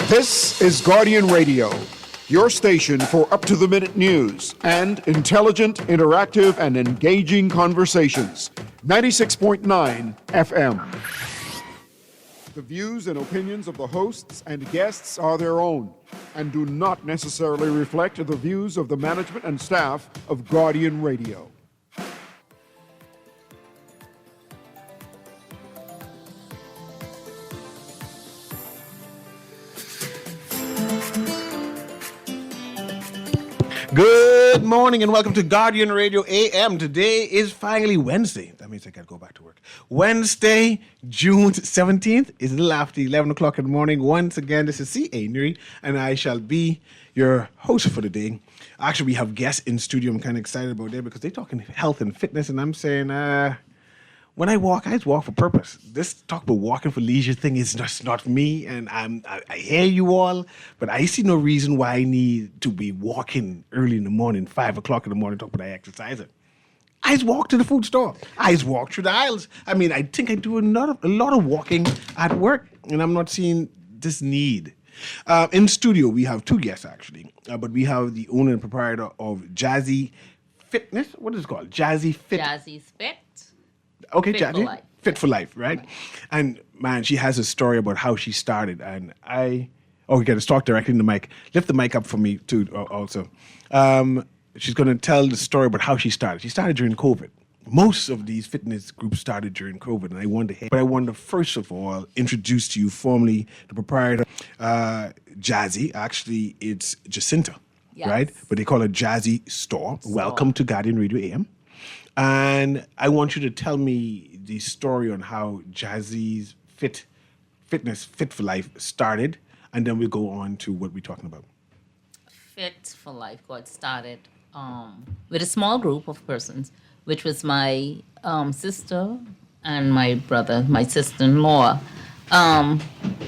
This is Guardian Radio, your station for up-to-the-minute news and intelligent, interactive, and engaging conversations. 96.9 FM. The views and opinions of the hosts and guests are their own and do not necessarily reflect the views of the management and staff of Guardian Radio. Good morning and welcome to Guardian Radio AM. Today is finally Wednesday. That means I got to go back to work. Wednesday, June 17th is a little after 11 o'clock in the morning. Once again, this is C.A. Newry and I shall be your host for the day. Actually, we have guests in studio. I'm kind of excited about that because they're talking health and fitness and I'm saying, when I walk for purpose. This talk about walking for leisure thing is just not me, and I hear you all, but I see no reason why I need to be walking early in the morning, 5 o'clock in the morning, talk about exercising. I just walk to the food store. I just walk through the aisles. I mean, I think I do a lot of walking at work, and I'm not seeing this need. In studio, we have two guests, actually, but we have the owner and proprietor of Jazzy Fitness. What is it called? Jazzy's Fit. Okay, Fit for Life. Fit for Life, right? And man, she has a story about how she started. And we got to talk directly in the mic. Lift the mic up for me too, also. She's going to tell the story about how she started. She started during COVID. Most of these fitness groups started during COVID, and I wanted to first of all introduce to you formally the proprietor, Jazzy. Actually, it's Jacinta, yes. Right? But they call it Jazzy Store. Welcome to Guardian Radio AM. And I want you to tell me the story on how Jazzy's Fit for Life started, and then we'll go on to what we're talking about. Fit for Life got started with a small group of persons, which was my sister and my brother, my sister-in-law.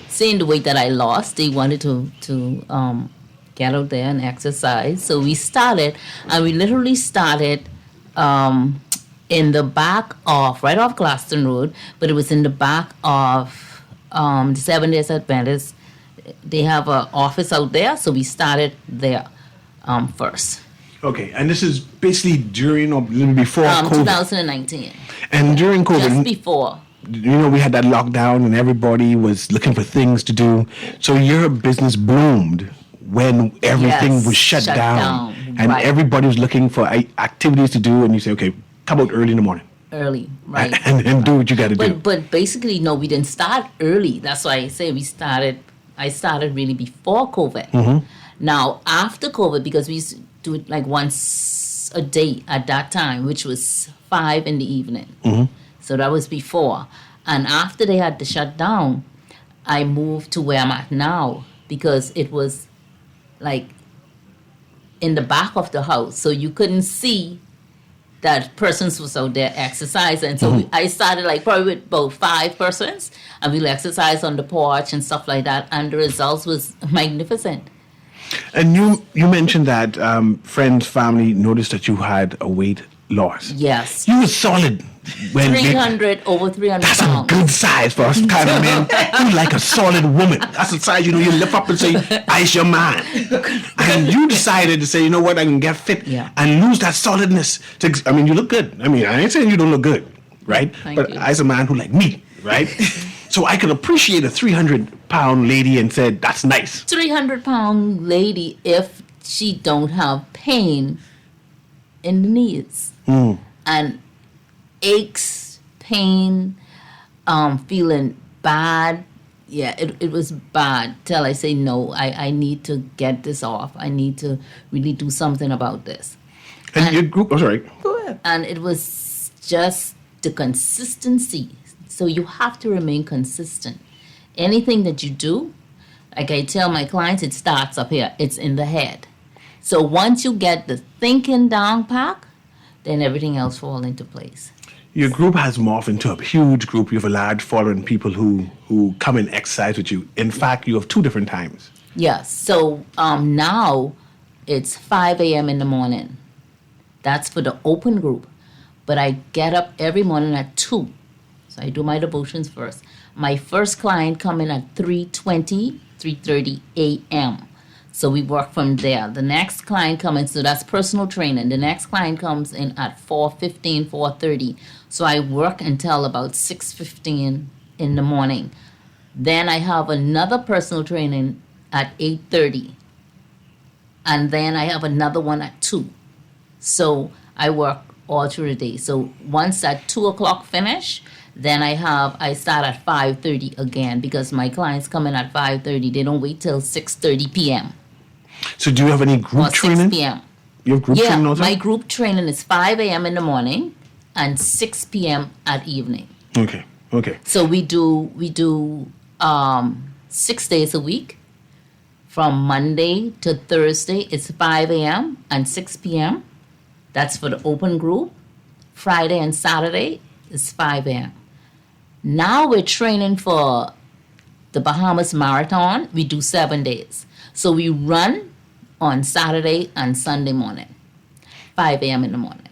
Seeing the weight that I lost, they wanted to get out there and exercise. So we started, and we literally started in the back of, right off Glaston Road, but it was in the back of the 7 Days Adventist. They have an office out there, so we started there first. Okay, and this is basically during or before COVID? 2019. And during COVID... Just before. We had that lockdown and everybody was looking for things to do. So your business bloomed when everything was shut down. And right. Everybody was looking for activities to do, and you say, okay, come out early in the morning. Early, right. And do what you got to do. But basically, no, we didn't start early. That's why I say I started really before COVID. Mm-hmm. Now, after COVID, because we used to do it like once a day at that time, which was 5 in the evening. Mm-hmm. So that was before. And after they had to shut down, I moved to where I'm at now because it was like in the back of the house, so you couldn't see that persons was out there exercising. So I started like probably with about 5 persons, and we'll exercise on the porch and stuff like that, and the results was magnificent. And you mentioned that friends, family noticed that you had a weight loss. Yes. You were solid. Over 300 that's pounds. A good size for us kind of men. You like a solid woman. That's the size, you lift up and say, I's your man. And you decided to say, you know what, I can get fit and lose that solidness. You look good. I ain't saying you don't look good, right? But you. I's a man who like me, right? So I could appreciate a 300-pound lady and said, that's nice. 300-pound lady if she don't have pain in the knees. And aches, pain, feeling bad. Yeah, it was bad till I say, no, I need to get this off. I need to really do something about this. And your group, sorry. Go ahead. And it was just the consistency. So you have to remain consistent. Anything that you do, like I tell my clients, it starts up here. It's in the head. So once you get the thinking down pat, then everything else falls into place. Your group has morphed into a huge group. You have a large following, people who come and exercise with you. In fact, you have 2 different times. Yes. So now it's 5 a.m. in the morning. That's for the open group. But I get up every morning at 2. So I do my devotions first. my first client come in at 3:30 a.m. So we work from there. The next client comes in, so that's personal training. The next client comes in at 4:30. So I work until about 6:15 in the morning. Then I have another personal training at 8:30. And then I have another one at 2. So I work all through the day. So once at 2 o'clock finish, then I start at 5:30 again because my clients come in at 5:30. They don't wait till 6:30 p.m. So do you have any or group 6 training? p.m. You have group Yeah, training also? my group training is 5 a.m. in the morning and 6 p.m. at evening. Okay. So we do 6 days a week. From Monday to Thursday, it's 5 a.m. and 6 p.m. That's for the open group. Friday and Saturday is 5 a.m. Now we're training for the Bahamas Marathon. We do 7 days. So we run on Saturday and Sunday morning, 5 a.m. in the morning.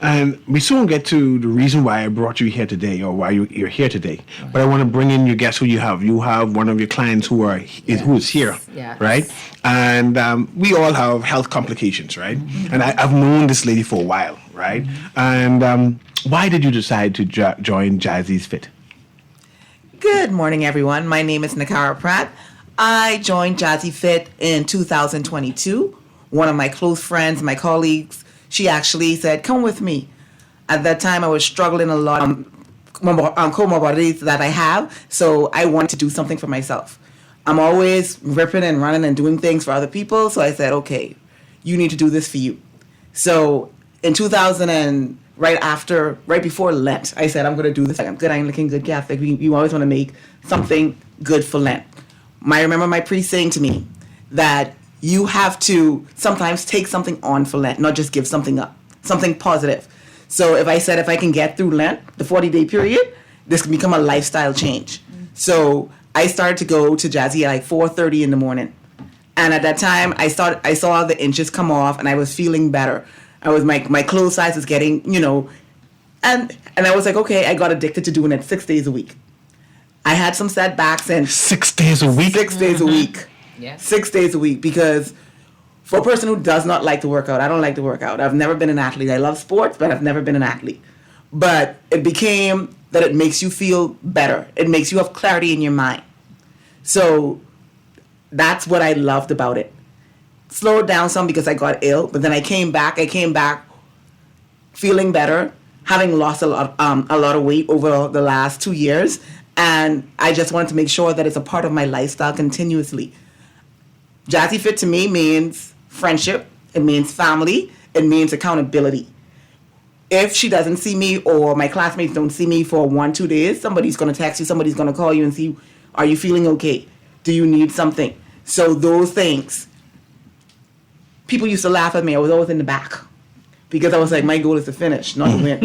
And we soon get to the reason why I brought you here today, or why you're here today. Right. But I want to bring in your guest who you have. You have one of your clients who is here, yes. Right? And we all have health complications, right? Mm-hmm. And I've known this lady for a while, right? Mm-hmm. And why did you decide to join Jazzy's Fit? Good morning, everyone. My name is Nakara Pratt. I joined Jazzy Fit in 2022. One of my close friends, my colleagues, she actually said, come with me. At that time, I was struggling a lot comorbidities that I have, so I wanted to do something for myself. I'm always ripping and running and doing things for other people, so I said, okay, you need to do this for you. So in 2000 and right before Lent, I said, I'm going to do this. I'm good, I'm looking good Catholic. You always want to make something good for Lent. I remember my priest saying to me that you have to sometimes take something on for Lent, not just give something up, something positive. So if I can get through Lent, the 40-day period, this can become a lifestyle change. So I started to go to Jazzy at like 4:30 in the morning. And at that time, I saw the inches come off and I was feeling better. My clothes size was getting, and I was like, okay, I got addicted to doing it 6 days a week. I had some setbacks and 6 days a week? 6 days a week. Yeah. 6 days a week, because for a person who does not like to work out, I don't like to work out. I've never been an athlete. I love sports, but I've never been an athlete. But it became that it makes you feel better. It makes you have clarity in your mind. So that's what I loved about it. Slowed down some because I got ill, but then I came back feeling better, having lost a lot of weight over the last 2 years. And I just wanted to make sure that it's a part of my lifestyle continuously. Jazzy Fit to me means friendship. It means family. It means accountability. If she doesn't see me or my classmates don't see me for 1-2 days, somebody's going to text you, somebody's going to call you and see, are you feeling okay? Do you need something? So those things, people used to laugh at me. I was always in the back because I was like, my goal is to finish, not to win.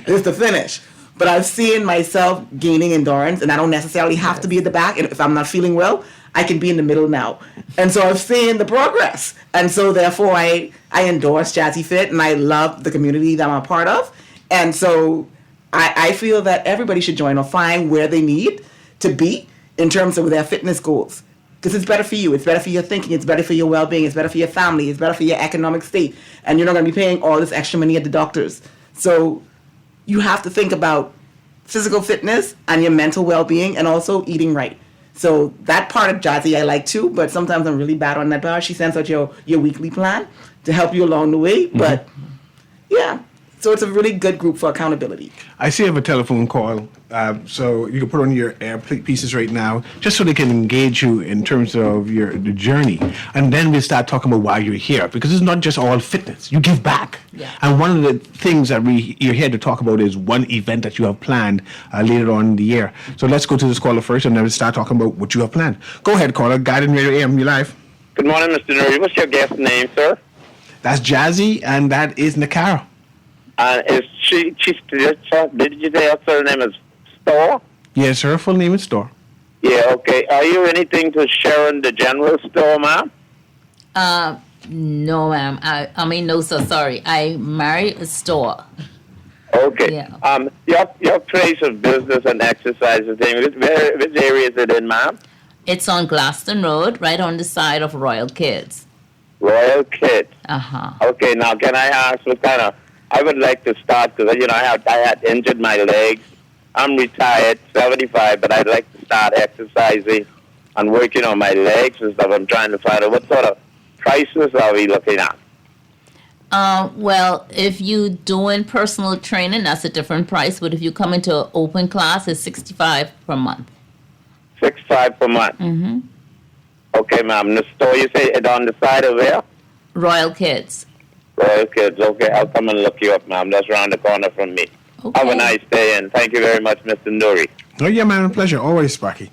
It's to finish. But I've seen myself gaining endurance, and I don't necessarily have to be at the back. And if I'm not feeling well, I can be in the middle now. And so I've seen the progress. And so therefore I endorse Jazzy Fit, and I love the community that I'm a part of. And so I feel that everybody should join or find where they need to be in terms of their fitness goals. Because it's better for you. It's better for your thinking. It's better for your well-being. It's better for your family. It's better for your economic state. And you're not going to be paying all this extra money at the doctors. So you have to think about physical fitness and your mental well-being, and also eating right. So that part of Jazzy I like too, but sometimes I'm really bad on that part. She sends out your weekly plan to help you along the way. But yeah, so it's a really good group for accountability. I see you have a telephone call, so you can put on your earpieces right now, just so they can engage you in terms of the journey. And then we'll start talking about why you're here, because it's not just all fitness. You give back. Yeah. And one of the things that you're here to talk about is one event that you have planned later on in the year. So let's go to this caller first, and then we'll start talking about what you have planned. Go ahead, caller. Guided Radio AM, you live. Good morning, Mr. Newry. What's your guest name, sir? That's Jazzy, and that is Nakara. Is did you say her surname is Store? Yes, her full name is Store. Yeah, okay. Are you anything to Sharon, the general store, ma'am? No, ma'am. No, sir, sorry. I married a store. Okay. Yeah. Your place of business and exercise and thing. Which area is it in, ma'am? It's on Glaston Road, right on the side of Royal Kids. Royal Kids. Uh-huh. Okay. Now, can I ask what kind of? I would like to start because I had injured my legs. I'm retired, 75, but I'd like to start exercising and working on my legs and stuff. I'm trying to find out what sort of prices are we looking at. Well, if you doing personal training, that's a different price. But if you come into an open class, it's $65 per month. $65 per month. Mm-hmm. Okay, ma'am. The store you say it on the side of where? Royal Kids. Royal Kids. Okay, I'll come and look you up, ma'am. That's around the corner from me. Okay. Have a nice day, and thank you very much, Mr. Newry. Oh, yeah, man, a pleasure. Always, Sparky.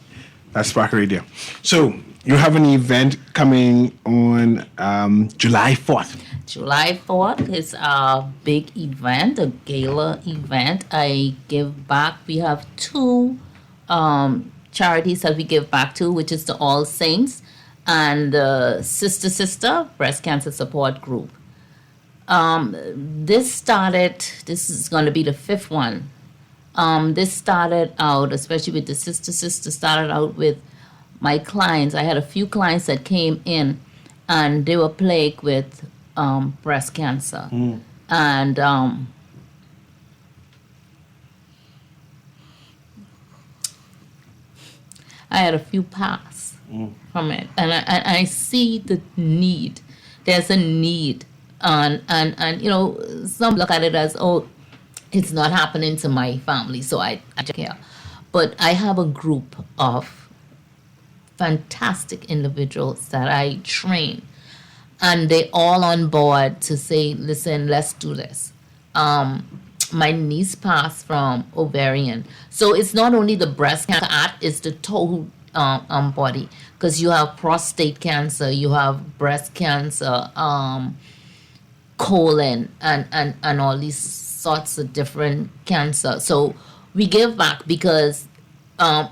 That's Sparky Radio. So, you have an event coming on July 4th. July 4th is a big event, a gala event. I give back. We have two charities that we give back to, which is the All Saints and Sister Breast Cancer Support Group. This is going to be the fifth one. This started out, especially with the Sister, started out with my clients. I had a few clients that came in and they were plagued with breast cancer. And I had a few pass from it. And I see the need. There's a need. And some look at it as, oh, it's not happening to my family, so I don't care. But I have a group of fantastic individuals that I train, and they all on board to say, listen, let's do this. My niece passed from ovarian. So it's not only the breast cancer, it's the total body, because you have prostate cancer, you have breast cancer, colon, and all these sorts of different cancer. So we give back because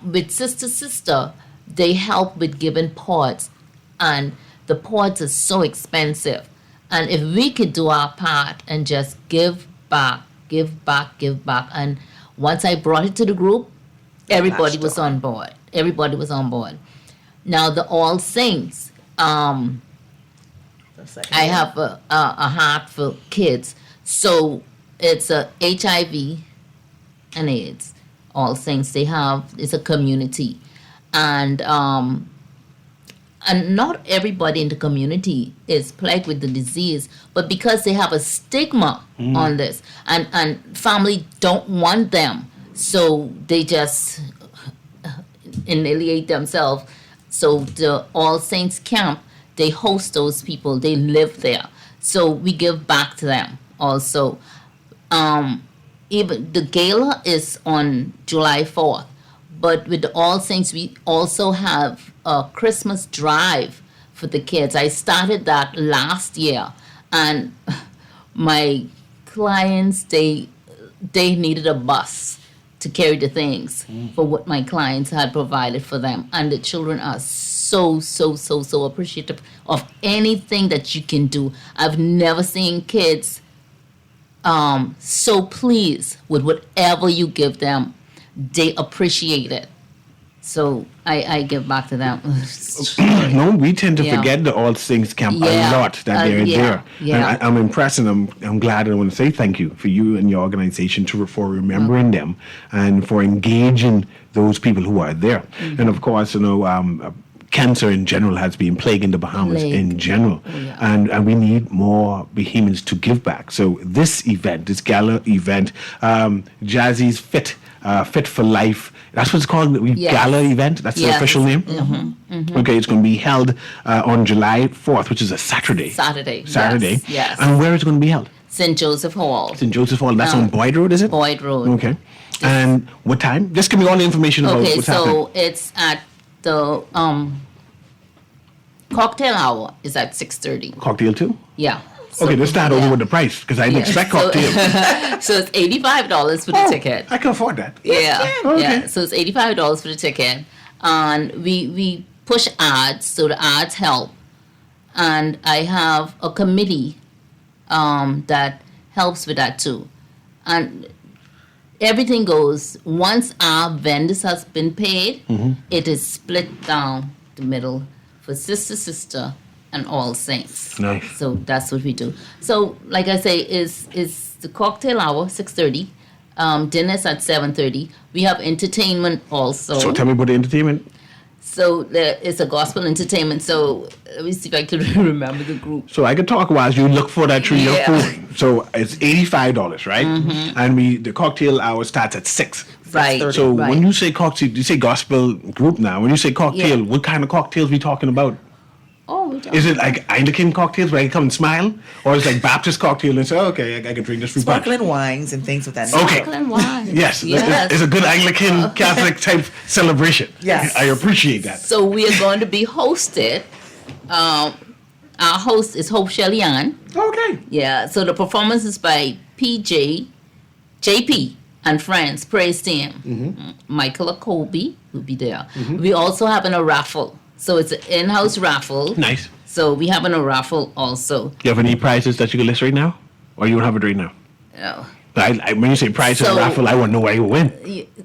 with Sister, they help with giving pods, and the pods are so expensive. And if we could do our part and just give back, and once I brought it to the group, everybody was on board. Now the All Saints, I have a heart for kids, so it's a HIV and AIDS. All Saints, it's a community, and not everybody in the community is plagued with the disease, but because they have a stigma on this, and family don't want them, so they just annihilate themselves. So the All Saints camp, they host those people, they live there, so we give back to them also. Even the gala is on July 4th, but with the All Saints, we also have a Christmas drive for the kids. I started that last year, and my clients, they needed a bus to carry the things for what my clients had provided for them, and the children are so appreciative of anything that you can do. I've never seen kids so pleased with whatever you give them. They appreciate it. So I give back to them. No, we tend to Yeah. forget the All Saints camp Yeah. a lot that they're there. Yeah. And I'm impressed, and I'm glad, and I want to say thank you for you and your organization for remembering them and for engaging those people who are there. And of course, cancer in general has been plaguing the Bahamas in general. And we need more Bahamians to give back. So this gala event, Jazzy's Fit for Life, that's what it's called, gala event, that's the official name? Okay, it's going to be held on July 4th, which is a Saturday. Saturday. Yes. And where is it going to be held? St. Joseph Hall. St. Joseph Hall, that's on Boyd Road, is it? Boyd Road. Okay. And what time? Just give me all the information about Okay, what's so happening. it's at the cocktail hour is at 6:30. Cocktail too? Yeah. Okay, let's start over with the price, because I didn't expect cocktail. So it's $85 for the ticket. I can afford that. Yeah, Okay. yeah. So it's $85 for the ticket, and we push ads, so the ads help, and I have a committee that helps with that too, and everything goes, once our vendors has been paid, Mm-hmm. it is split down the middle for sister, and all saints. Nice. So that's what we do. So, like I say, is the cocktail hour 6:30. Dinner's at 7:30. We have entertainment also. So tell me about the entertainment. So there is a gospel entertainment. So let me see if I can remember the group. So I could talk while you look for that through your Yeah. phone. So it's $85, right? And the cocktail hour starts at 6. Right. So right. when you say cocktail, you say gospel group now. When you say cocktail, Yeah. what kind of cocktails we talking about? Oh, we don't. Is it like Anglican cocktails where I can come and smile? Or is it like Baptist cocktail and say, okay, I can drink this fruit punch? Sparkling wines and things of that Okay. nature. Sparkling wine. Yes, Yes. it's a good Anglican Catholic type celebration. Yes. I appreciate that. So we are going to be hosted. Our host is Hope Shelley-Ann. Okay. Yeah. So the performance is by JP and Friends Praise Team. Michael Akobe will be there. We also having a raffle. So it's an in-house raffle. Nice. So we having a raffle also. Do you have any prizes that you can list right now? Or you don't have it right now? Oh. When you say prizes So- raffle, I want to know where you win.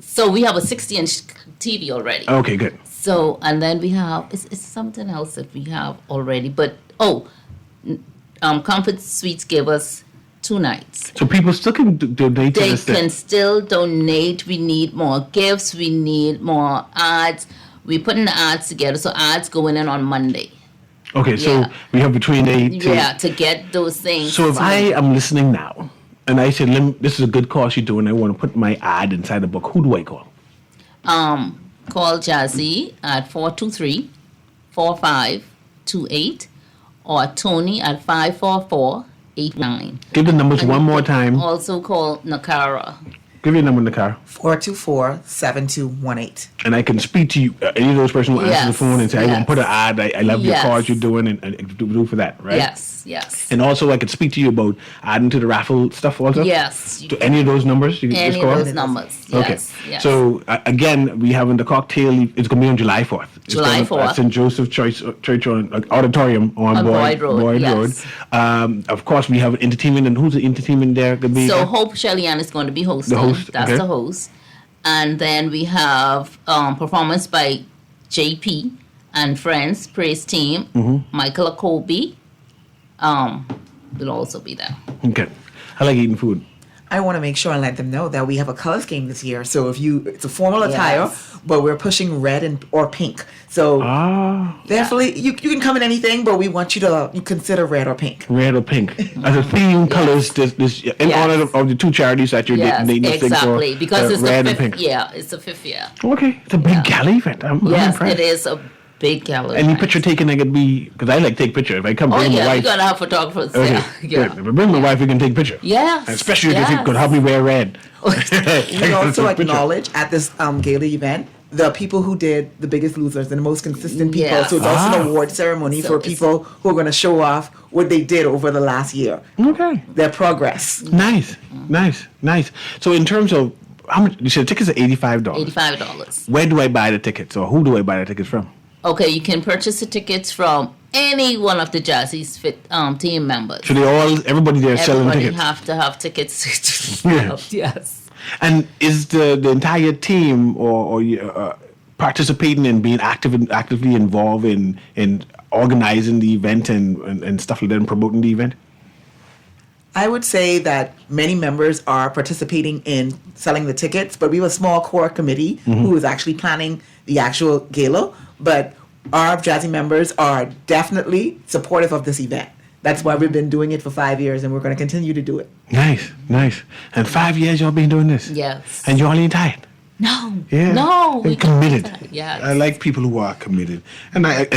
So we have a 60-inch TV already. Okay, good. So, and then we have, it's something else that we have already, but, Comfort Suites gave us 2 nights. So people still can donate to They this can thing. still donate. We need more gifts. We need more ads. We're putting the ads together, so ads going in on Monday. Okay, so Yeah. we have between 8 to... Yeah, to get those things. So if I am listening now, and I said, this is a good cause you're doing, I want to put my ad inside the book, who do I call? Call Jazzy at 423-4528 or Tony at 544-89. Give the numbers one more time. Also call Nakara. Give your number in the car. 424-7218. And I can speak to you, any of those persons who answer the Yes, phone and say, I want to yes. put an ad, I love your Yes. cause you're doing, and do for that, right? Yes. And also I could speak to you about adding to the raffle stuff also? Yes. To any of those numbers? You can Any just of call? those numbers. Okay. Yes. Yes. So again, we having the cocktail. It's going to be on July 4th. It's July gonna- 4th. At St. Joseph Church Auditorium on Boyd Road, yes. Of course, we have entertainment, and who's the entertainment there? Gonna be So Hope Shelley-Ann is going to be hosting. The host, That's okay. the host. And then we have performance by JP and Friends Praise Team. Michael Akobe will also be there. Okay. I like eating food. I want to make sure and let them know that we have a color scheme this year. So it's a formal attire, Yes. but we're pushing red or pink. So definitely, you can come in anything, but we want you to consider red or pink. Red or pink. As a theme colors, this in Yes. honor of the 2 charities that you're Yes, dating this thing for. exactly. Because it's red the and fifth. pink. Yeah, it's the 5th year. Okay. It's a big Yeah. gala event. I'm Yes, impressed. it is a big gallery. Any picture taken, I could be, because I like to take pictures. If I come Oh bring my yeah, we're wife. gonna have photographers Okay, there. Yeah. good. If I bring my wife, we can take pictures. Yes. Especially if yes. you could help me wear red. We also acknowledge at this gala event the people who did the biggest losers and the most consistent people. Yes. So it's also an award ceremony So for it's people who are going to show off what they did over the last year, Okay. their progress. Nice. So in terms of how much, you said tickets are $85. $85. Where do I buy the tickets, or who do I buy the tickets from? Okay, you can purchase the tickets from any one of the Jazzy's Fit team members. So everybody there is selling Everybody tickets. have to have tickets. Yeah. Yes. And is the entire team or participating and being actively involved in organizing the event and stuff like that and promoting the event? I would say that many members are participating in selling the tickets, but we have a small core committee who is actually planning the actual gala. But our Jazzy members are definitely supportive of this event. That's why we've been doing it for 5 years, and we're going to continue to do it. Nice. And 5 years y'all been doing this? Yes. And y'all ain't tired? No. Yeah. No. They're we committed. can't. Yes. I like people who are committed. And I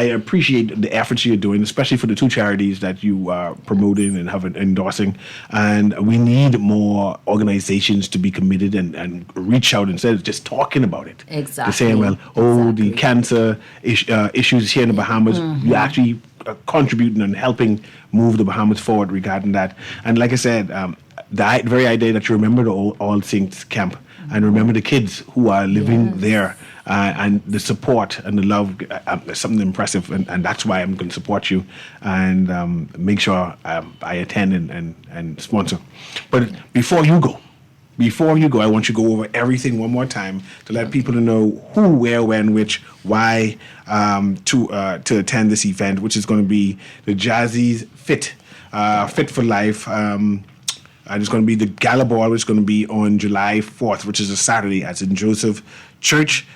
appreciate the efforts you're doing, especially for the 2 charities that you are promoting and have endorsing. And we need more organizations to be committed and reach out instead of just talking about it. Exactly. Saying, well, Exactly. the cancer issues here in the Bahamas, you're actually contributing and helping move the Bahamas forward regarding that. And like I said, the very idea that you remember the All Saints camp and remember the kids who are living there. And the support and the love is something impressive, and that's why I'm going to support you and make sure I attend and sponsor. But before you go, before you go, I want you to go over everything one more time to let people know who, where, when, which, why to attend this event, which is going to be the Jazzy's Fit for Life. And it's going to be the Gala Ball, which is going to be on July 4th, which is a Saturday at St. Joseph Church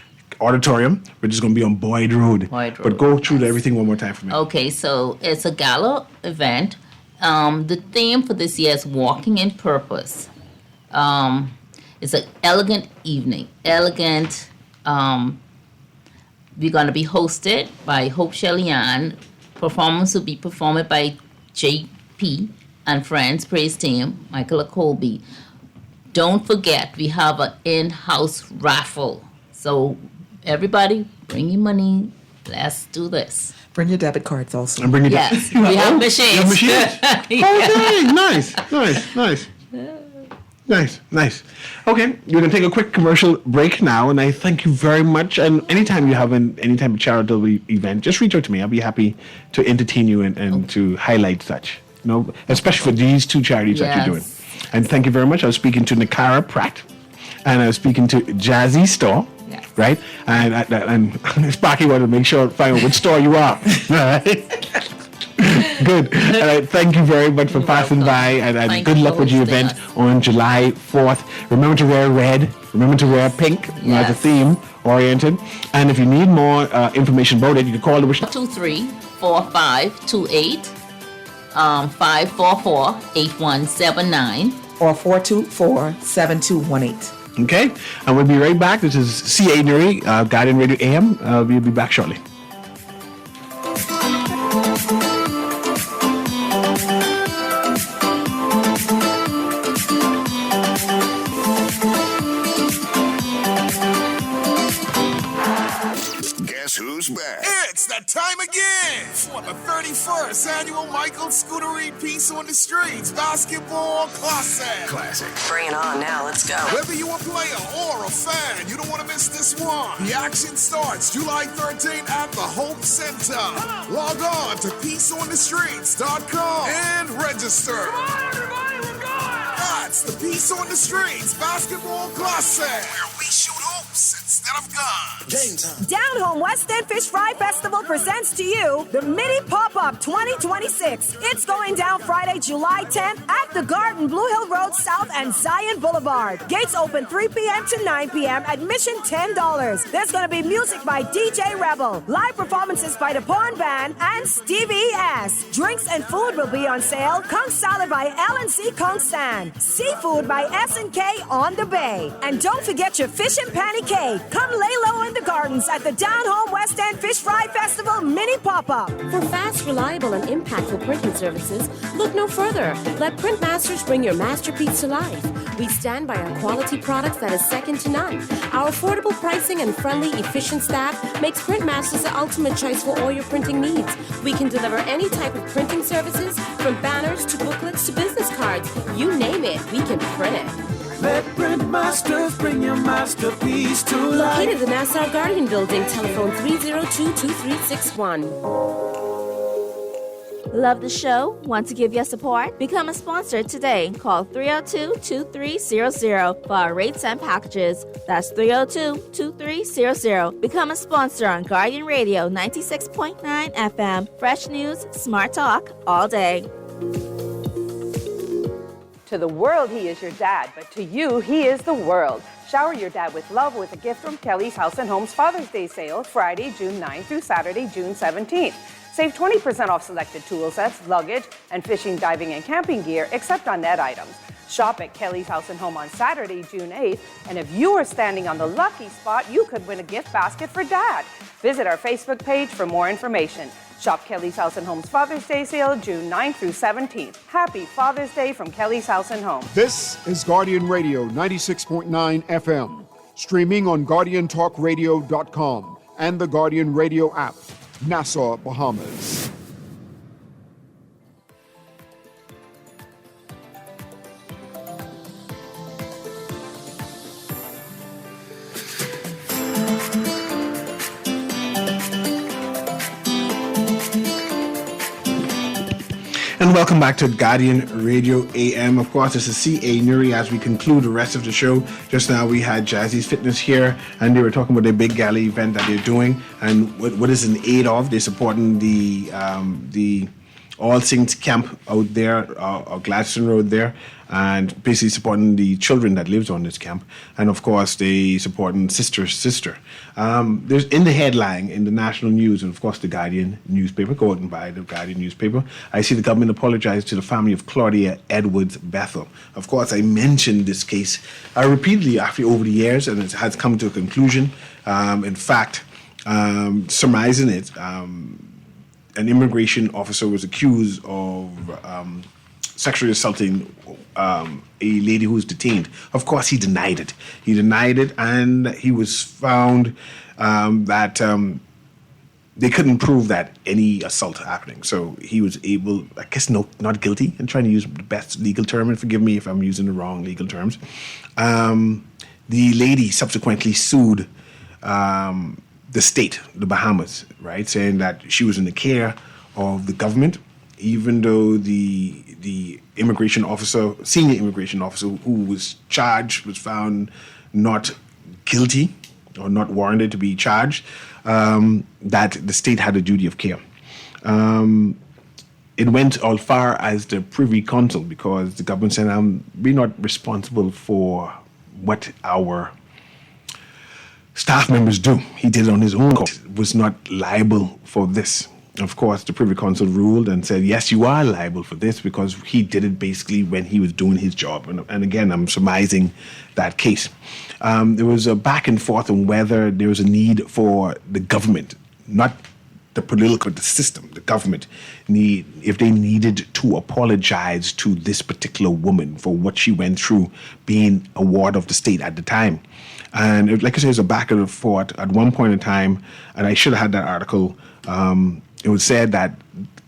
Auditorium, which is going to be on Boyd Road. But go through everything one more time for me. Okay, so it's a gala event. The theme for this year is Walking in Purpose. It's an elegant evening. We're going to be hosted by Hope Shellyan. Performance will be performed by JP and Friends Praise Team, Michael Colby. Don't forget, we have an in-house raffle. So everybody, bring your money. Let's do this. Bring your debit cards also. And bring it Yes, we have machines. You have machines? Yeah. Okay, nice. Okay, we're going to take a quick commercial break now, and I thank you very much. And anytime you have any type of charitable event, just reach out to me. I'll be happy to entertain you and to highlight such. Especially for these two charities that you're doing. And thank you very much. I was speaking to Nakara Pratt, and I was speaking to Jazzy Store. Yes. Right? And Sparky wanted to make sure, find out which store you are. Right? Good. Thank you very much for passing by, and good luck with your event on July 4th. Remember to wear red. Remember to wear pink. As a theme oriented. And if you need more information about it, you can call the 234528 544-8179 or 424-7218. Okay, and we'll be right back. This is CA Newry, Guardian Radio AM. We'll be back shortly. Guess who's back? It's that time again for the 31st annual Michael Scuderi Peace on the Streets Basketball Classic. Bring it on now, let's go. Whether you're a player or a fan, you don't want to miss this one. The action starts July 13th at the Hope Center. Log on to peaceonthestreets.com and register. Come on, everybody, we're going! That's the Peace on the Streets Basketball Classic, where we shoot hoops instead of guns. Game time. Down Home West End Fish Fry Festival presents to you the Mini Pop-Up 2026. It's going down Friday, July 10th at the Garden, Blue Hill Road South and Zion Boulevard. Gates open 3 p.m. to 9 p.m. Admission $10. There's going to be music by DJ Rebel, live performances by the Porn Band, and Stevie S. Drinks and food will be on sale. Conch Salad by L&C Conch Stand. Seafood by S&K on the Bay. And don't forget your fish and panny cake. Come lay low in the gardens at the Down Home West End Fish Fry Festival Mini Pop-Up. For fast, reliable, and impactful printing services, look no further. Let Printmasters bring your masterpiece to life. We stand by our quality products that is second to none. Our affordable pricing and friendly, efficient staff makes Printmasters the ultimate choice for all your printing needs. We can deliver any type of printing services, from banners to booklets to business cards. You name it, we can print it. Let Printmasters bring your masterpiece to life. Located in the Nassau Guardian Building, telephone 302-2361. Love the show? Want to give your support? Become a sponsor today. Call 302-2300 for our rates and packages. That's 302-2300. Become a sponsor on Guardian Radio 96.9 FM. Fresh news, smart talk, all day. To the world, he is your dad, but to you, he is the world. Shower your dad with love with a gift from Kelly's House and Home's Father's Day sale, Friday, June 9th through Saturday, June 17th. Save 20% off selected tool sets, luggage, and fishing, diving, and camping gear, except on net items. Shop at Kelly's House and Home on Saturday, June 8th, and if you are standing on the lucky spot, you could win a gift basket for Dad. Visit our Facebook page for more information. Shop Kelly's House and Home's Father's Day sale, June 9th through 17th. Happy Father's Day from Kelly's House and Home. This is Guardian Radio 96.9 FM, streaming on GuardianTalkRadio.com and the Guardian Radio app, Nassau, Bahamas. And welcome back to Guardian Radio AM. Of course, this is CA Newry as we conclude the rest of the show. Just now we had Jazzy's Fitness here, and they were talking about their big gala event that they're doing and what is in aid of. They're supporting the All Saints Camp out there, Gladstone Road there, and basically supporting the children that lives on this camp. And of course, they supporting Sister. There's in the headline in the national news, and of course the Guardian newspaper, go out and buy the Guardian newspaper. I see the government apologized to the family of Claudia Edwards Bethel. Of course, I mentioned this case repeatedly over the years, and it has come to a conclusion. In fact, surmising it, an immigration officer was accused of sexually assaulting a lady who was detained. Of course, he denied it. And he was found that they couldn't prove that any assault happening. So he was able, I guess, not guilty. I'm trying to use the best legal term, and forgive me if I'm using the wrong legal terms. The lady subsequently sued the state, the Bahamas, right, saying that she was in the care of the government, even though the senior immigration officer who was charged was found not guilty or not warranted to be charged, that the state had a duty of care. It went as far as the Privy Council, because the government said, we're not responsible for what our staff members do. He did it on his own. Was not liable for this. Of course, the Privy Council ruled and said, yes, you are liable for this because he did it basically when he was doing his job. And again, I'm surmising that case. There was a back and forth on whether there was a need for the government, not the political, the system, the government, if they needed to apologize to this particular woman for what she went through being a ward of the state at the time. And like I said, it was a back and forth at one point in time, and I should have had that article. It was said that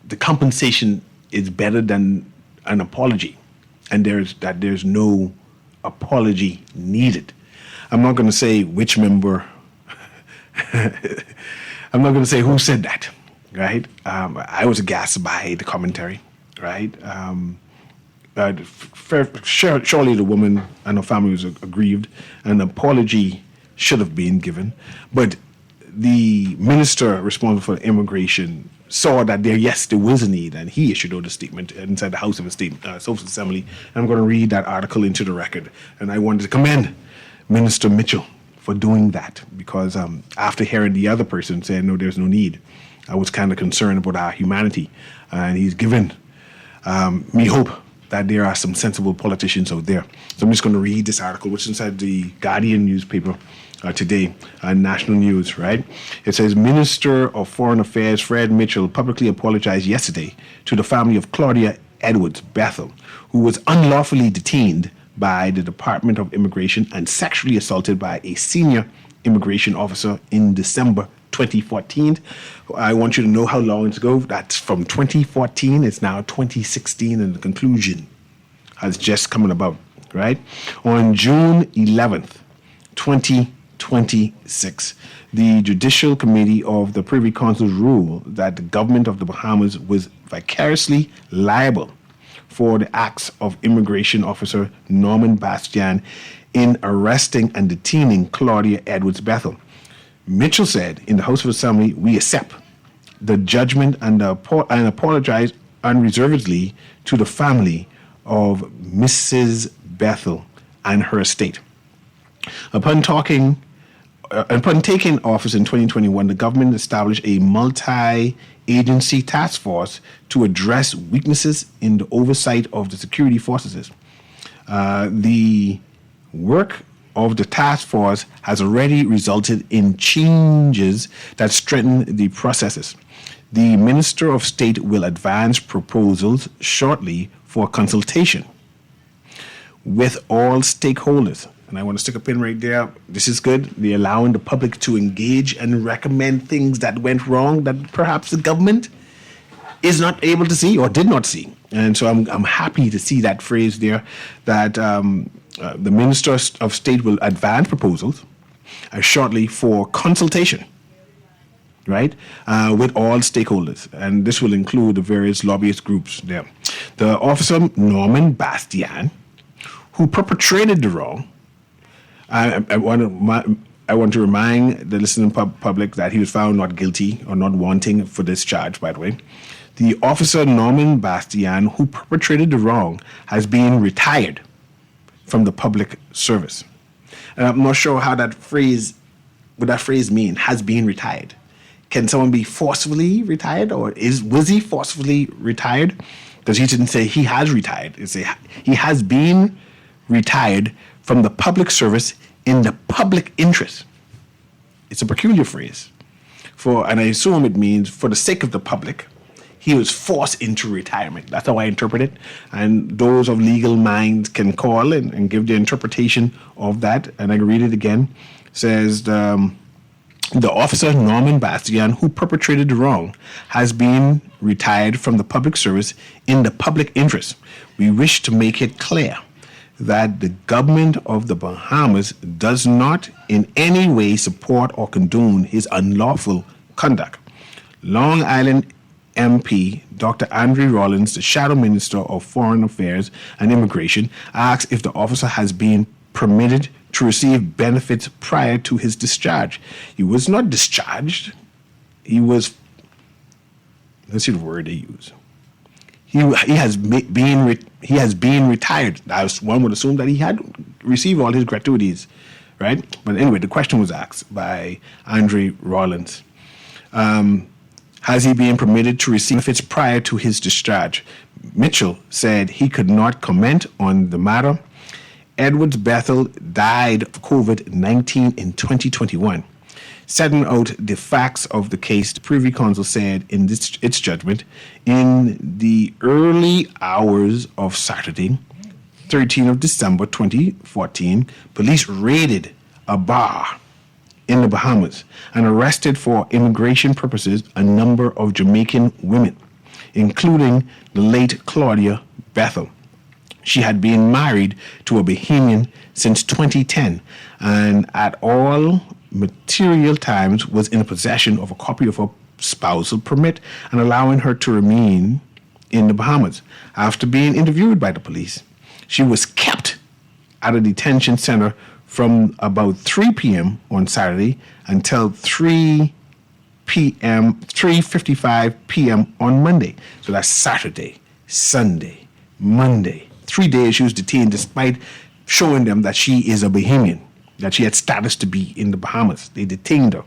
the compensation is better than an apology, and there's no apology needed. I'm not going to say which member. I'm not going to say who said that, right? I was aghast by the commentary, right? Surely the woman and her family was aggrieved. An apology should have been given, but the minister responsible for immigration saw that there was a need, and he issued out a statement inside the House of Assembly. And I'm going to read that article into the record. And I wanted to commend Minister Mitchell for doing that, because after hearing the other person say, no, there's no need, I was kind of concerned about our humanity. And he's given me hope that there are some sensible politicians out there. So I'm just going to read this article, which is inside the Guardian newspaper today, national news, right? It says, Minister of Foreign Affairs Fred Mitchell publicly apologized yesterday to the family of Claudia Edwards Bethel, who was unlawfully detained by the Department of Immigration and sexually assaulted by a senior immigration officer in December 2014. I want you to know how long it's ago. That's from 2014. It's now 2016, and the conclusion has just come about, right? On June 11th, 2026, the Judicial Committee of the Privy Council ruled that the government of the Bahamas was vicariously liable for the acts of Immigration Officer Norman Bastian in arresting and detaining Claudia Edwards Bethel. Mitchell said in the House of Assembly, we accept the judgment and apologize unreservedly to the family of Mrs. Bethel and her estate. Upon taking office in 2021, the government established a multi-agency task force to address weaknesses in the oversight of the security forces. The work of the task force has already resulted in changes that strengthen the processes. The Minister of State will advance proposals shortly for consultation with all stakeholders. And I want to stick a pin right there. This is good. They're allowing the public to engage and recommend things that went wrong that perhaps the government is not able to see or did not see. And so I'm happy to see that phrase there, that the Minister of State will advance proposals shortly for consultation, right, with all stakeholders. And this will include the various lobbyist groups there. The officer, Norman Bastian, who perpetrated the wrong, I want to remind the listening public that he was found not guilty or not wanting for this charge, by the way. The officer, Norman Bastian, who perpetrated the wrong, has been retired from the public service. And I'm not sure how what that phrase mean, has been retired. Can someone be forcefully retired, or was he forcefully retired? Because he didn't say he has retired. He say he has been retired from the public service in the public interest. It's a peculiar phrase. And I assume it means for the sake of the public, he was forced into retirement. That's how I interpret it. And those of legal minds can call and give their interpretation of that. And I can read it again. It says, the officer, Norman Bastian, who perpetrated the wrong, has been retired from the public service in the public interest. We wish to make it clear that the government of the Bahamas does not in any way support or condone his unlawful conduct. Long Island MP Dr. Andre Rollins, the Shadow Minister of Foreign Affairs and Immigration, asks if the officer has been permitted to receive benefits prior to his discharge. He was not discharged. He was, let's see the word they use. He has been retired. One would assume that he had received all his gratuities, right? But anyway, the question was asked by Andre Rollins. Has he been permitted to receive benefits prior to his discharge? Mitchell said he could not comment on the matter. Edwards Bethel died of COVID-19 in 2021. Setting out the facts of the case, the Privy Council said in its judgment, in the early hours of Saturday, 13th of December 2014, police raided a bar in the Bahamas and arrested for immigration purposes a number of Jamaican women, including the late Claudia Bethel. She had been married to a Bahamian since 2010 and at all material times was in possession of a copy of her spousal permit and allowing her to remain in the Bahamas. After being interviewed by the police, she was kept at a detention center from about 3 p.m. on Saturday until 3:55 p.m. on Monday. So that's Saturday, Sunday, Monday. 3 days she was detained despite showing them that she is a Bahamian, that she had status to be in the Bahamas. They detained her.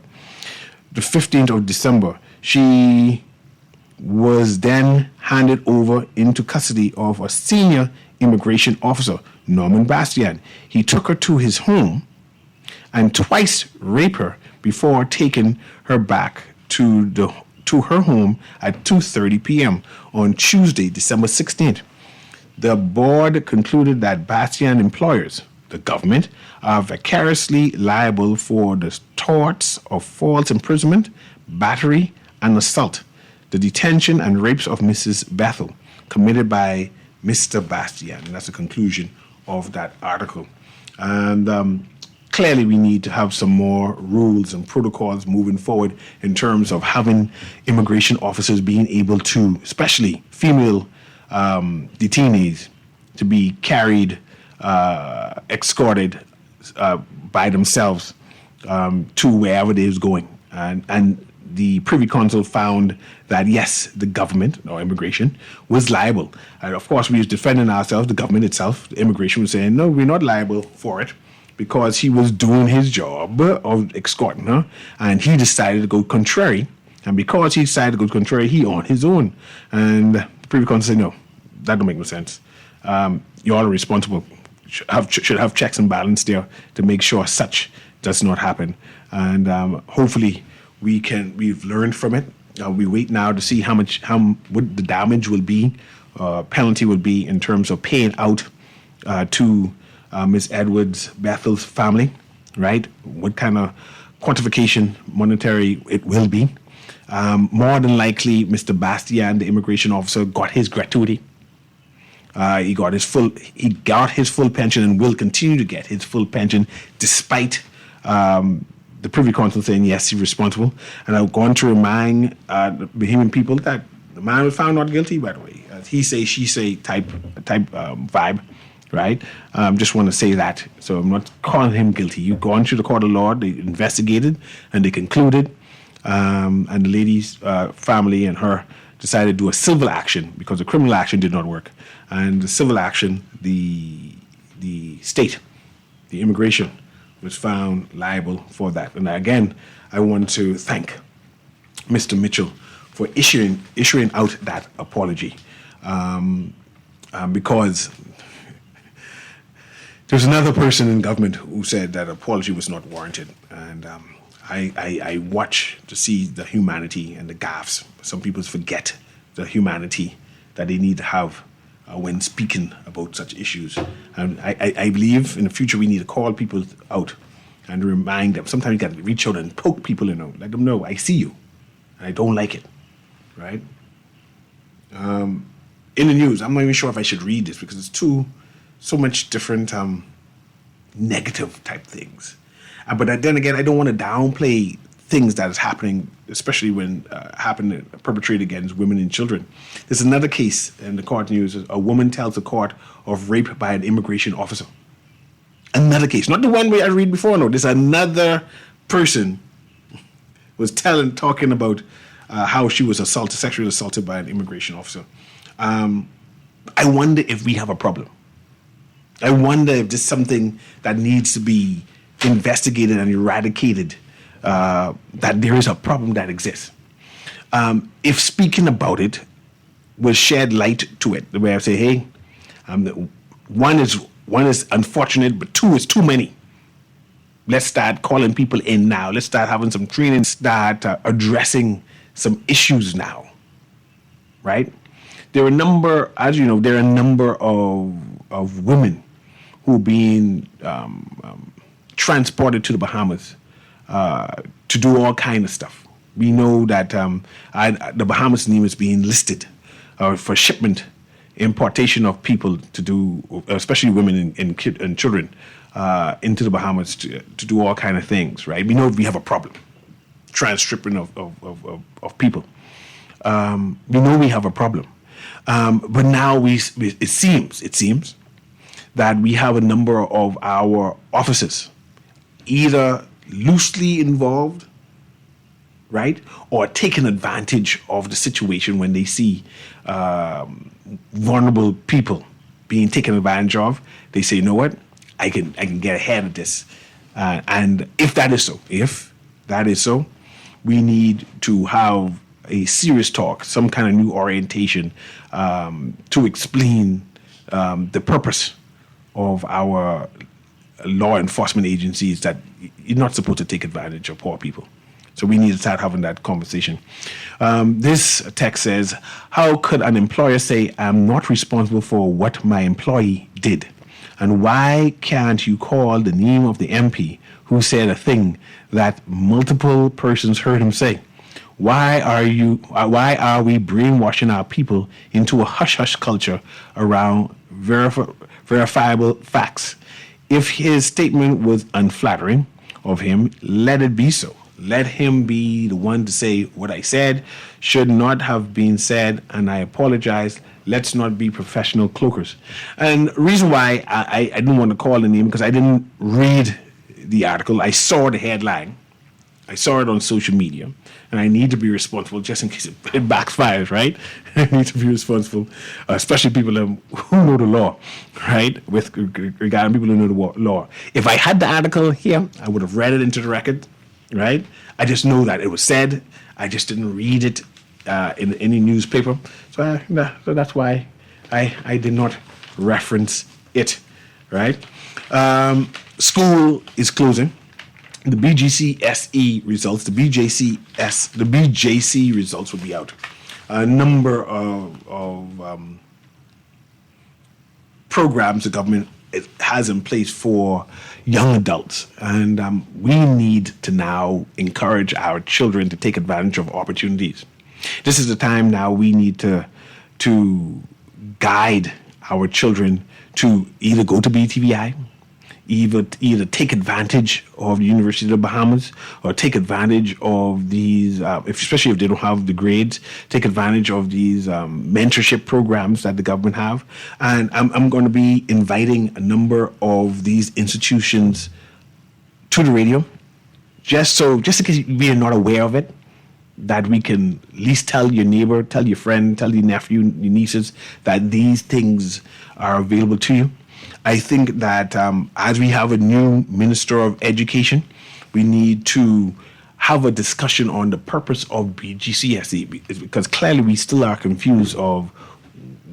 The 15th of December, she was then handed over into custody of a senior immigration officer, Norman Bastian. He took her to his home and twice raped her before taking her back to her home at 2:30 p.m. on Tuesday, December 16th. The board concluded that Bastian employers, the government, are vicariously liable for the torts of false imprisonment, battery, and assault, the detention and rapes of Mrs. Bethel committed by Mr. Bastian. And that's the conclusion of that article. And clearly we need to have some more rules and protocols moving forward in terms of having immigration officers being able to, especially female detainees, to be carried, escorted by themselves to wherever they was going. And the Privy Council found that, yes, the government, or immigration, was liable. And of course, we was defending ourselves, the government itself, the immigration was saying, no, we're not liable for it because he was doing his job of escorting her, and he decided to go contrary. And because he decided to go contrary, he on his own. And the Privy Council said, no, that don't make no sense. You all are responsible, should have checks and balance there to make sure such does not happen. And hopefully we've learned from it. We wait now to see what the damage will be, penalty will be in terms of paying out to Ms. Edwards Bethel's family, right? What kind of quantification monetary it will be. More than likely, Mr. Bastian, the immigration officer, got his gratuity. He got his full pension and will continue to get his full pension despite the Privy Council saying, yes, he's responsible. And I've gone to remind the Bahamian people that the man was found not guilty, by the way. He say, she say type vibe, right? Just want to say that. So I'm not calling him guilty. You've gone to the court of law, they investigated, and they concluded. And the lady's family and her decided to do a civil action because the criminal action did not work. And the civil action, the state, the immigration, was found liable for that. And again, I want to thank Mr. Mitchell for issuing out that apology, because there's another person in government who said that apology was not warranted, and I watch to see the humanity and the gaffes. Some people forget the humanity that they need to have when speaking about such issues. And I believe in the future we need to call people out and remind them. Sometimes you got to reach out and poke people, let them know, I see you, and I don't like it, right? In the news, I'm not even sure if I should read this because it's so much different negative type things. But then again, I don't want to downplay things that is happening, especially when perpetrated against women and children. There's another case in the court news. A woman tells the court of rape by an immigration officer. Another case, not the one where I read before. No, there's another person was talking about how she was sexually assaulted by an immigration officer. I wonder if we have a problem. I wonder if there's something that needs to be investigated and eradicated, that there is a problem that exists. If speaking about it will shed light to it, the way I say, hey, one is unfortunate, but two is too many. Let's start calling people in now. Let's start having some training, start addressing some issues now, right? There are a number, as you know, there are a number of women who are being transported to the Bahamas to do all kind of stuff. We know that the Bahamas name is being listed for shipment, importation of people to do, especially women and children, into the Bahamas to do all kind of things, right? We know we have a problem, trans-shipping of people. We know we have a problem. But now it seems that we have a number of our officers either loosely involved, right, or taking advantage of the situation when they see vulnerable people being taken advantage of. They say, you know what, I can get ahead of this. And if that is so, we need to have a serious talk, some kind of new orientation to explain the purpose of our law enforcement agencies, that you're not supposed to take advantage of poor people. So we need to start having that conversation. This text says, how could an employer say, I'm not responsible for what my employee did? And why can't you call the name of the MP who said a thing that multiple persons heard him say? Why are we brainwashing our people into a hush-hush culture around verifiable facts? If his statement was unflattering of him, let it be so. Let him be the one to say what I said should not have been said, and I apologize. Let's not be professional cloakers. And the reason why I didn't want to call the name, because I didn't read the article. I saw the headline. I saw it on social media, and I need to be responsible just in case it backfires, right? I need to be responsible, especially people who know the law, right? With regarding people who know the law. If I had the article here, I would have read it into the record, right? I just know that it was said. I just didn't read it in any newspaper. So that's why I did not reference it, right? School is closing. The BGCSE results, the BJC results will be out. A number of programs the government has in place for young adults, and we need to now encourage our children to take advantage of opportunities. This is the time now we need to guide our children to either go to BTVI, either take advantage of the University of the Bahamas or take advantage of these, especially if they don't have the grades, take advantage of these mentorship programs that the government have. And I'm going to be inviting a number of these institutions to the radio, just in case we are not aware of it, that we can at least tell your neighbor, tell your friend, tell your nephew, your nieces that these things are available to you. I think that as we have a new Minister of Education, we need to have a discussion on the purpose of BGCSE, because clearly we still are confused of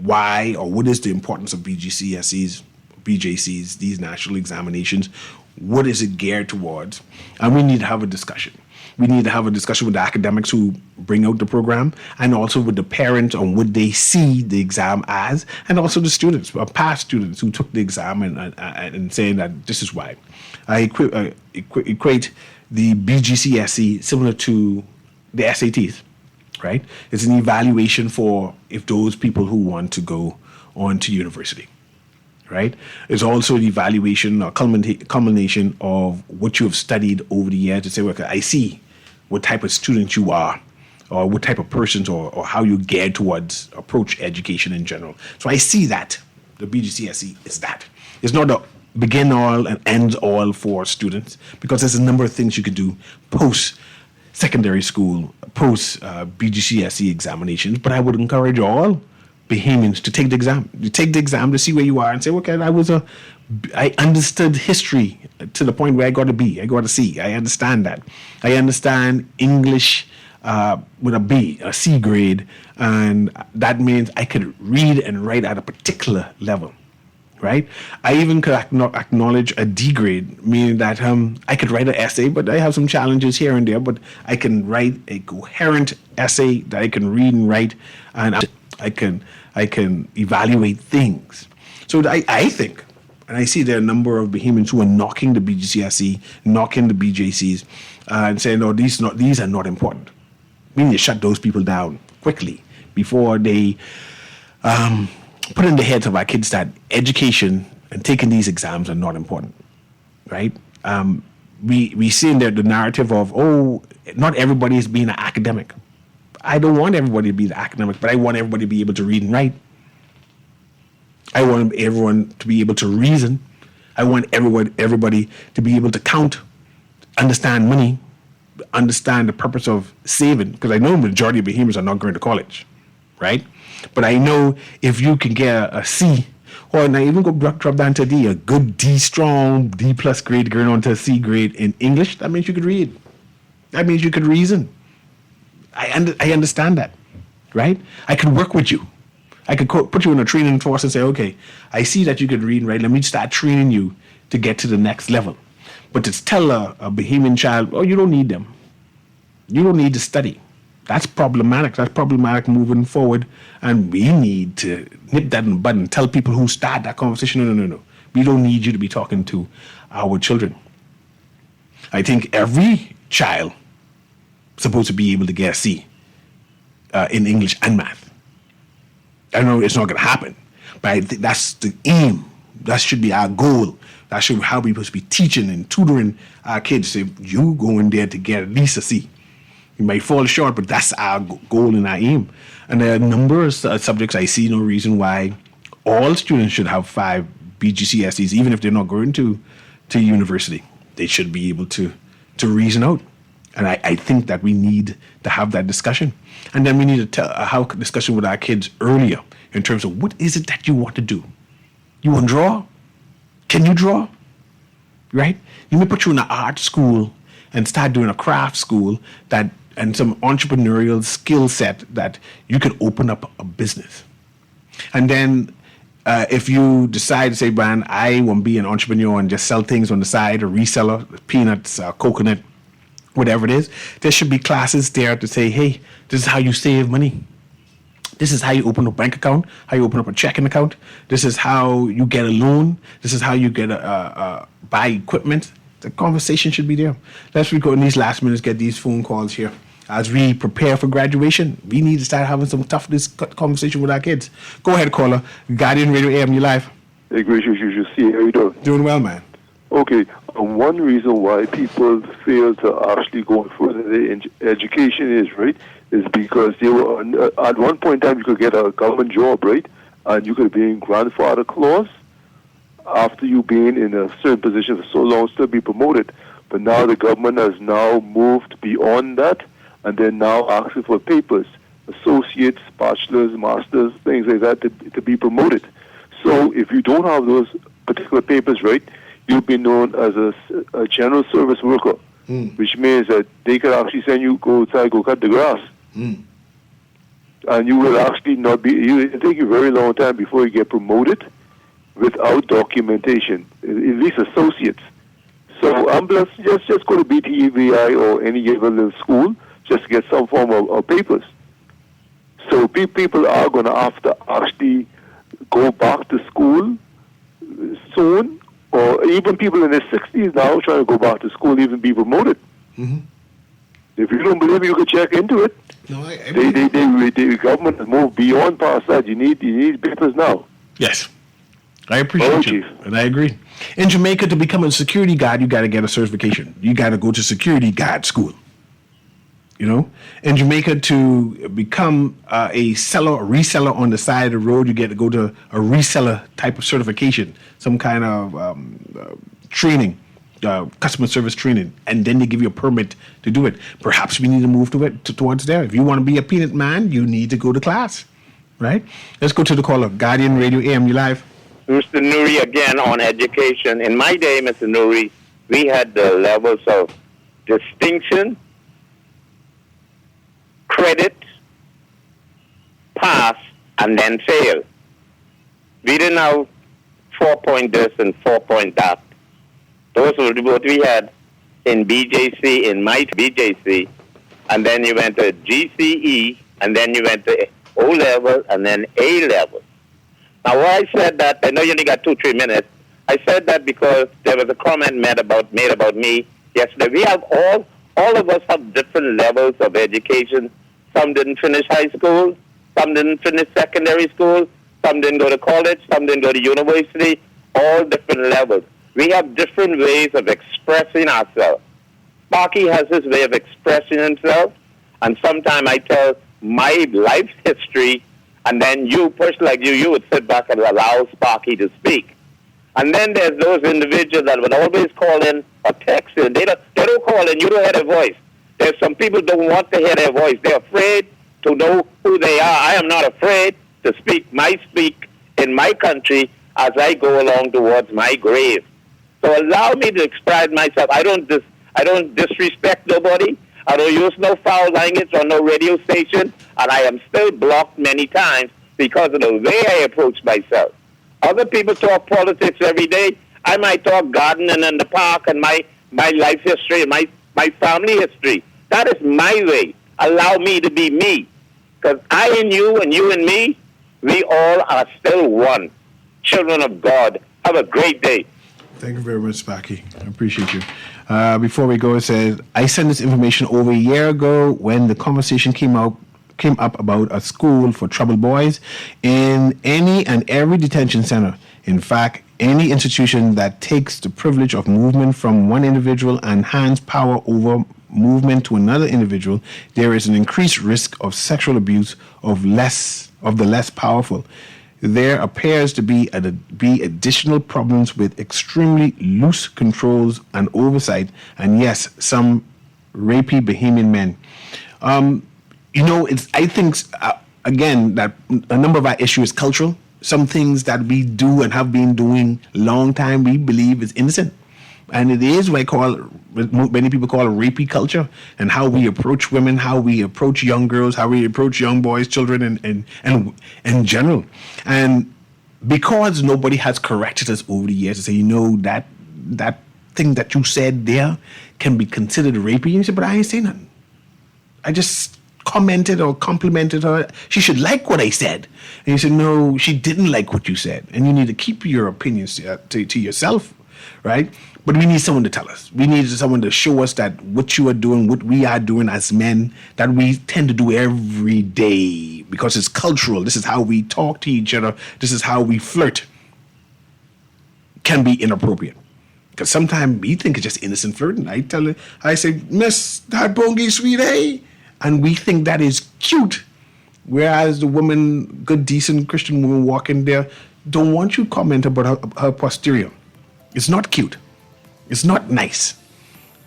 why or what is the importance of BGCSEs, BJCs, these national examinations. What is it geared towards? And we need to have a discussion. We need to have a discussion with the academics who bring out the program, and also with the parents on what they see the exam as, and also the students, past students who took the exam and saying that this is why. I equate the BGCSE similar to the SATs, right? It's an evaluation for if those people who want to go on to university. Right? It's also an evaluation or culmination of what you have studied over the years to say, okay, I see what type of student you are, or what type of persons, or how you geared towards approach education in general. So I see that the BGCSE is that. It's not the begin all and ends all for students, because there's a number of things you could do post secondary school, post BGCSE examinations. But I would encourage all Bahamians to take the exam. You take the exam to see where you are and say, okay, I understood history to the point where I got a B, I got a C. I understand that. I understand English with a B, a C grade, and that means I could read and write at a particular level, right? I even could acknowledge a D grade, meaning that I could write an essay, but I have some challenges here and there, but I can write a coherent essay that I can read and write, and I can evaluate things. So I think, and I see there are a number of Bahamians who are knocking the BGCSE, knocking the BJCs, and saying, no, these are not important. We need to shut those people down quickly before they put in the heads of our kids that education and taking these exams are not important, right? We see in there the narrative of, not everybody is being an academic. I don't want everybody to be the academic, but I want everybody to be able to read and write. I want everyone to be able to reason. I want everybody to be able to count, understand money, understand the purpose of saving, because I know the majority of Bahamians are not going to college, right? But I know if you can get a C, or now even go drop down to a D, a good D strong, D plus grade going on to a C grade in English, that means you could read. That means you could reason. I understand that, right? I could work with you. I could put you in a training force and say, okay, I see that you could read and write. Let me start training you to get to the next level. But to tell a Bahamian child, you don't need them. You don't need to study. That's problematic. That's problematic moving forward. And we need to nip that in the bud and tell people who start that conversation, no. We don't need you to be talking to our children. I think every child is supposed to be able to get a C in English and math. I know it's not going to happen, but I think that's the aim. That should be our goal. That should be how we're supposed to be teaching and tutoring our kids. If you go in there to get at least a C, you might fall short, but that's our goal and our aim. And there are a number of subjects I see no reason why all students should have 5 BGCSEs, even if they're not going to university. They should be able to reason out. And I think that we need to have that discussion. And then we need to have a discussion with our kids earlier in terms of what is it that you want to do? You want to draw? Can you draw? Right? You may put you in an art school and start doing a craft school and some entrepreneurial skill set that you can open up a business. And then if you decide to say, Brian, I want to be an entrepreneur and just sell things on the side, or reseller, peanuts, coconut, whatever it is, there should be classes there to say, hey, this is how you save money. This is how you open a bank account, how you open up a checking account. This is how you get a loan. This is how you get buy equipment. The conversation should be there. Let's go in these last minutes, get these phone calls here. As we prepare for graduation, we need to start having some tough conversation with our kids. Go ahead, caller. Guardian Radio AM, you live. Hey, Gracious, you should see how you doing. Doing well, man. Okay, one reason why people fail to actually go further in education is because they were at one point in time you could get a government job, right, and you could be in grandfather clause after you being in a certain position for so long, still be promoted. But now the government has now moved beyond that, and they're now asking for papers, associates, bachelors, masters, things like that to be promoted. So if you don't have those particular papers, right, you'll be known as a general service worker, which means that they could actually send you go outside, go cut the grass. And you will actually not be, it'll take you a very long time before you get promoted without documentation, at least associates. So I'm just go to BTEVI or any given little school just to get some form of papers. So people are going to have to actually go back to school soon, or even people in their 60s now trying to go back to school, even be promoted. If you don't believe me, you can check into it. No, the government has moved beyond past that. You need papers now. Yes. I appreciate you, and I agree. In Jamaica, to become a security guard, you got to get a certification. You got to go to security guard school. You know, in Jamaica, to become a reseller on the side of the road, you get to go to a reseller type of certification, some kind of training, customer service training, and then they give you a permit to do it. Perhaps we need to move towards there. If you want to be a peanut man, you need to go to class, right? Let's go to the caller. Guardian Radio AM, you live. Mr. Newry again on education. In my day, Mr. Newry, we had the levels of distinction, credit, pass, and then fail. We didn't have 4-point this and 4-point that. Those were what we had in BJC, in my BJC, and then you went to GCE, and then you went to O-level, and then A-level. Now, why I said that, I know you only got 2-3 minutes. I said that because there was a comment made about me yesterday. We have all of us have different levels of education. Some didn't finish high school, some didn't finish secondary school, some didn't go to college, some didn't go to university, all different levels. We have different ways of expressing ourselves. Sparky has his way of expressing himself, and sometimes I tell my life history, and then you, person like you would sit back and allow Sparky to speak. And then there's those individuals that would always call in or text in. They don't call in. You don't hear their voice. There's some people don't want to hear their voice. They're afraid to know who they are. I am not afraid to speak in my country as I go along towards my grave. So allow me to express myself. I don't disrespect nobody. I don't use no foul language on no radio station, and I am still blocked many times because of the way I approach myself. Other people talk politics every day. I might talk gardening in the park and my life history and my family history. That is my way. Allow me to be me. Because I and you and me, we all are still one. Children of God. Have a great day. Thank you very much, Sparky. I appreciate you. Before we go, it says, I sent this information over a year ago when the conversation came up about a school for troubled boys in any and every detention center. In fact, any institution that takes the privilege of movement from one individual and hands power over movement to another individual, there is an increased risk of sexual abuse of the less powerful. There appears to be additional problems with extremely loose controls and oversight, and yes, some rapey Bahamian men. I think, again, that a number of our issues is cultural. Some things that we do and have been doing a long time, we believe is innocent. And it is what many people call a rapey culture, and how we approach women, how we approach young girls, how we approach young boys, children, and in general. And because nobody has corrected us over the years to say, that thing that you said there can be considered rapey, and you say, but I ain't saying nothing. I just commented or complimented her. She should like what I said. And you said, no, she didn't like what you said. And you need to keep your opinions to yourself, right? But we need someone to tell us. We need someone to show us that what you are doing, what we are doing as men, that we tend to do every day because it's cultural. This is how we talk to each other. This is how we flirt. Can be inappropriate. Because sometimes we think it's just innocent flirting. I say, Miss, that bongi sweet, eh? And we think that is cute. Whereas the woman, good, decent Christian woman walking there, don't want you to comment about her posterior. It's not cute. It's not nice.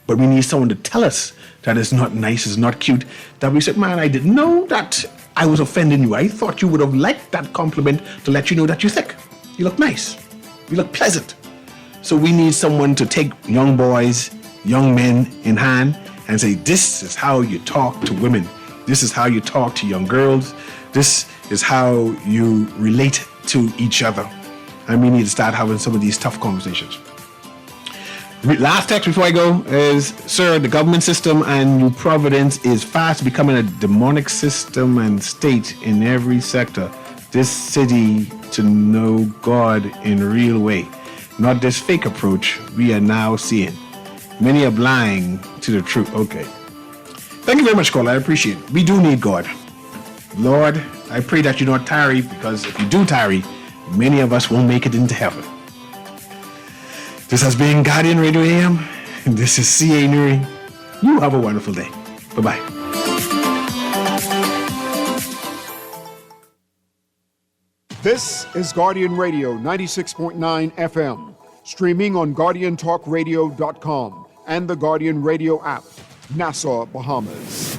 But we need someone to tell us that it's not nice, it's not cute. That we said, man, I didn't know that I was offending you. I thought you would have liked that compliment to let you know that you're thick. You look nice. You look pleasant. So we need someone to take young boys, young men in hand and say, this is how you talk to women. This is how you talk to young girls. This is how you relate to each other. And we need to start having some of these tough conversations. Last text before I go is, sir, the government system and New Providence is fast becoming a demonic system and state in every sector. This city to know God in a real way. Not this fake approach we are now seeing. Many are blind to the truth. Okay. Thank you very much, caller. I appreciate it. We do need God. Lord, I pray that you don't tarry, because if you do tarry, many of us won't make it into heaven. This has been Guardian Radio AM, and this is C.A. Newry. You have a wonderful day. Bye-bye. This is Guardian Radio 96.9 FM, streaming on GuardianTalkRadio.com and the Guardian Radio app, Nassau, Bahamas.